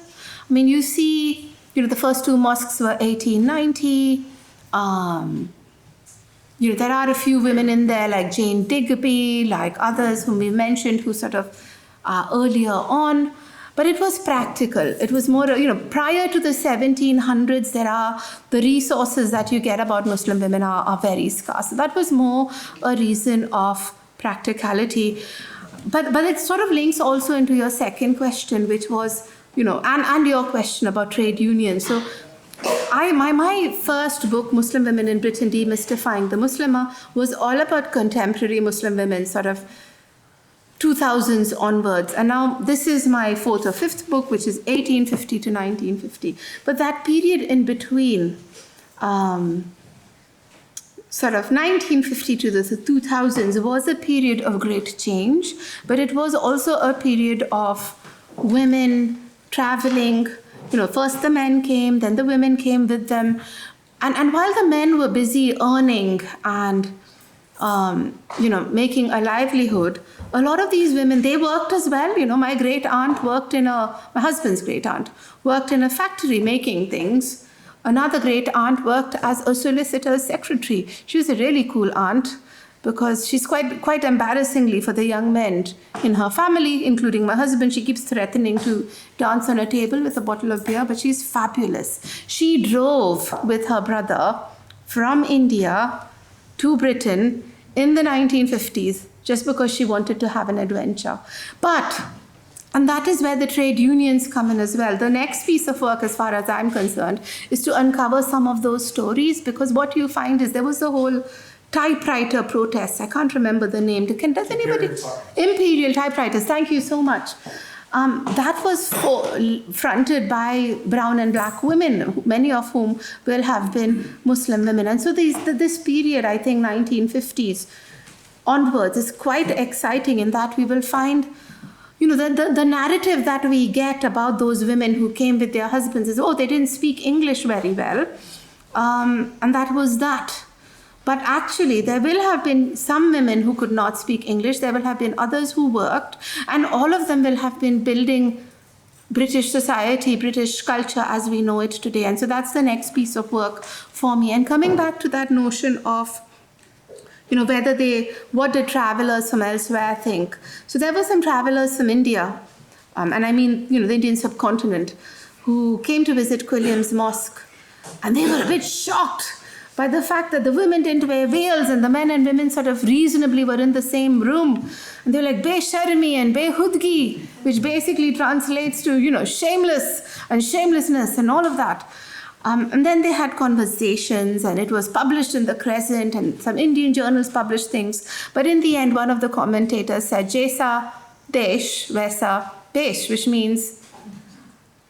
S3: You see, the first two mosques were 1890. There are a few women in there like Jane Digby, like others whom we mentioned who sort of earlier on. But it was practical. It was more, prior to the 1700s, the resources that you get about Muslim women are very scarce. So that was more a reason of practicality. But it sort of links also into your second question, which was, and your question about trade unions. So my first book, Muslim Women in Britain, Demystifying the Muslimah, was all about contemporary Muslim women sort of 2000s onwards. And now this is my fourth or fifth book, which is 1850 to 1950. But that period in between, sort of 1950 to the 2000s, was a period of great change, but it was also a period of women traveling. First the men came, then the women came with them. And while the men were busy earning and, making a livelihood, a lot of these women, they worked as well. My husband's great aunt worked in a factory making things. Another great aunt worked as a solicitor's secretary. She was a really cool aunt because she's quite embarrassingly for the young men in her family, including my husband. She keeps threatening to dance on a table with a bottle of beer, but she's fabulous. She drove with her brother from India to Britain in the 1950s just because she wanted to have an adventure. And that is where the trade unions come in as well. The next piece of work, as far as I'm concerned, is to uncover some of those stories, because what you find is there was a whole typewriter protest. I can't remember the name. Does anybody? Imperial typewriters. Thank you so much. That was fronted by brown and black women, many of whom will have been Muslim women. And so this period, I think 1950s onwards, is quite exciting in that we will find, the narrative that we get about those women who came with their husbands is, they didn't speak English very well. And that was that. But actually, there will have been some women who could not speak English. There will have been others who worked. And all of them will have been building British society, British culture as we know it today. And so that's the next piece of work for me. And coming back to that notion of, what did travelers from elsewhere think? So there were some travelers from India, and I mean, the Indian subcontinent, who came to visit Quilliam's mosque. And they were a bit shocked by the fact that the women didn't wear veils and the men and women sort of reasonably were in the same room. And they were like, be-sharmi and be-hudgi, which basically translates to, shameless and shamelessness and all of that. And then they had conversations, and it was published in the Crescent, and some Indian journals published things. But in the end, one of the commentators said, Jaisa desh, vaisa pesh, which means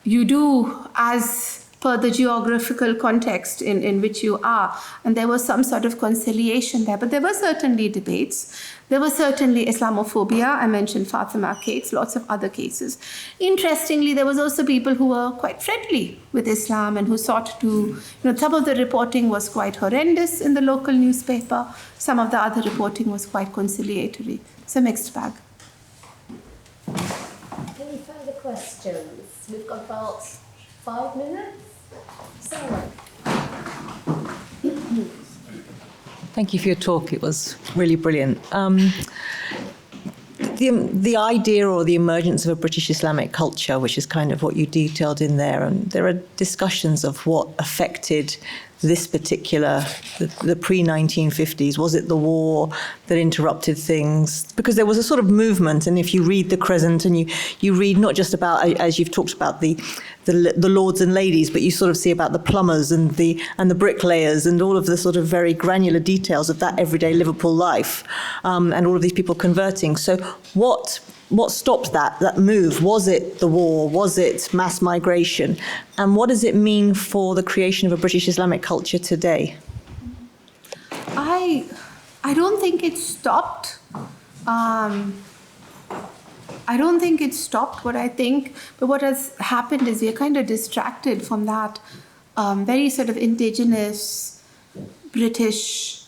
S3: you do as per the geographical context in which you are. And there was some sort of conciliation there. But there were certainly debates. There was certainly Islamophobia. I mentioned Fatima case, lots of other cases. Interestingly, there was also people who were quite friendly with Islam and who sought to, some of the reporting was quite horrendous in the local newspaper. Some of the other reporting was quite conciliatory. It's a mixed bag.
S2: Any further questions? We've got about 5 minutes. Sarah.
S10: Thank you for your talk. It was really brilliant. The idea or the emergence of a British Islamic culture, which is kind of what you detailed in there, and there are discussions of what affected this particular, the pre-1950s. Was it the war that interrupted things? Because there was a sort of movement, and if you read the Crescent and you read not just about, as you've talked about, the lords and ladies, but you sort of see about the plumbers and the bricklayers and all of the sort of very granular details of that everyday Liverpool life, and all of these people converting. So what stopped that move? Was it the war? Was it mass migration? And what does it mean for the creation of a British Islamic culture today?
S3: I don't think it stopped. I don't think it stopped. But what has happened is we are kind of distracted from that very sort of indigenous British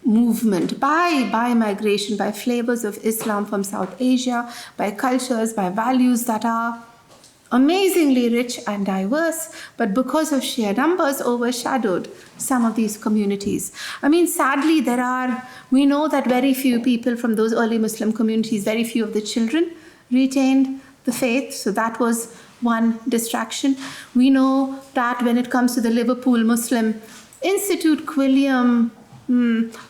S3: movement by migration, by flavors of Islam from South Asia, by cultures, by values that are amazingly rich and diverse, but because of sheer numbers overshadowed some of these communities. I mean, sadly, we know that very few people from those early Muslim communities, very few of the children retained the faith, so that was one distraction. We know that when it comes to the Liverpool Muslim Institute, Quilliam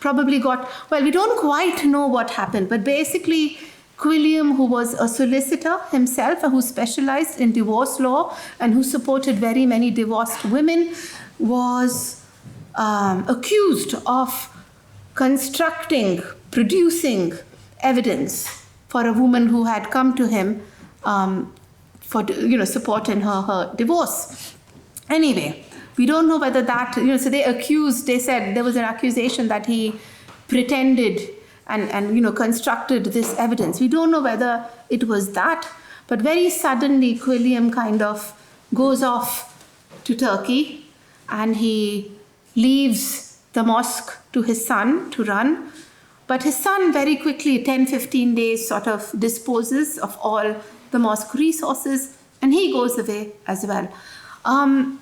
S3: probably we don't quite know what happened, but basically Quilliam, who was a solicitor himself and who specialized in divorce law and who supported very many divorced women, was accused of producing evidence for a woman who had come to him for support in her divorce. Anyway, we don't know whether that, so they said there was an accusation that he pretended and constructed this evidence. We don't know whether it was that, but very suddenly Quilliam kind of goes off to Turkey and he leaves the mosque to his son to run. But his son very quickly, 10-15 days, sort of disposes of all the mosque resources, and he goes away as well.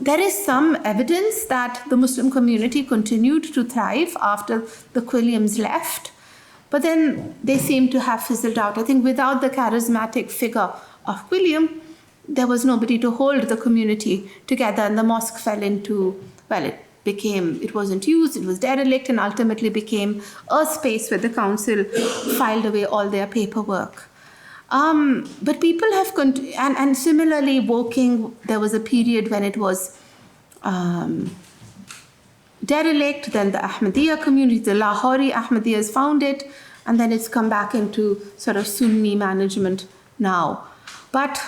S3: There is some evidence that the Muslim community continued to thrive after the Quilliams left, but then they seem to have fizzled out. I think without the charismatic figure of Quilliam, there was nobody to hold the community together, and the mosque fell into, it wasn't used, it was derelict, and ultimately became a space where the council filed away all their paperwork. But people have, and similarly, Woking, there was a period when it was derelict, then the Ahmadiyya community, the Lahori Ahmadiyyas found it, and then it's come back into sort of Sunni management now. But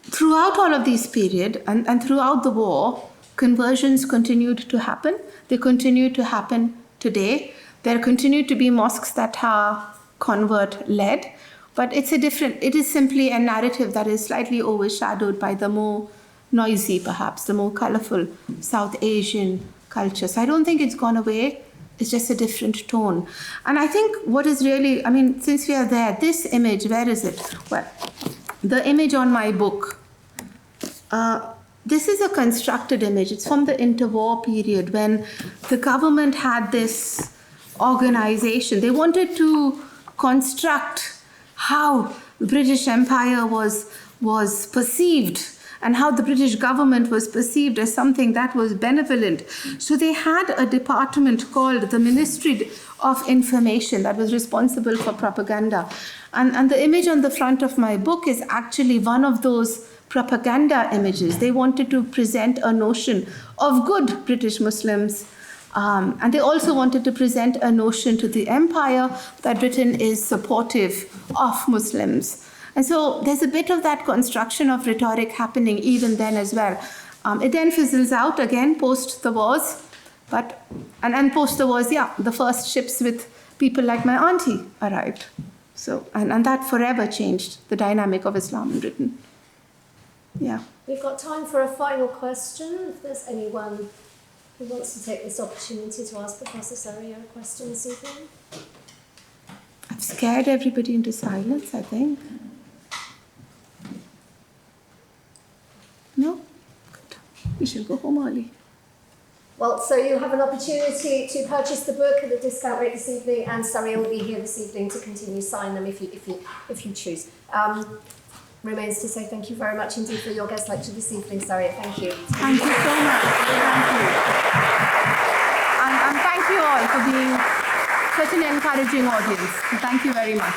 S3: throughout all of this period and throughout the war, conversions continued to happen. They continue to happen today. There continue to be mosques that are convert-led, but it is simply a narrative that is slightly overshadowed by the more noisy, perhaps, the more colorful South Asian culture. So I don't think it's gone away. It's just a different tone. And I think what is really, since we are there, this image, where is it? Well, the image on my book, this is a constructed image. It's from the interwar period when the government had this organization. They wanted to construct how the British Empire was perceived and how the British government was perceived as something that was benevolent. So they had a department called the Ministry of Information that was responsible for propaganda. And the image on the front of my book is actually one of those propaganda images. They wanted to present a notion of good British Muslims, and they also wanted to present a notion to the empire that Britain is supportive of Muslims. And so there's a bit of that construction of rhetoric happening even then as well. It then fizzles out again post the wars, and post the wars, the first ships with people like my auntie arrived. So, and that forever changed the dynamic of Islam in Britain. Yeah.
S2: We've got time for a final question. If there's anyone who wants to take this opportunity to ask Professor Sariya a question this evening.
S3: I've scared everybody into silence, I think. No? Good. We should go home early.
S2: Well, so you have an opportunity to purchase the book at a discount rate this evening, and Sariya will be here this evening to continue sign them if you choose. Remains to say thank you very much indeed for your guest lecture this evening, Sariya. Thank you.
S3: Thank you so much. Thank you. And thank you all for being such an encouraging audience. So thank you very much.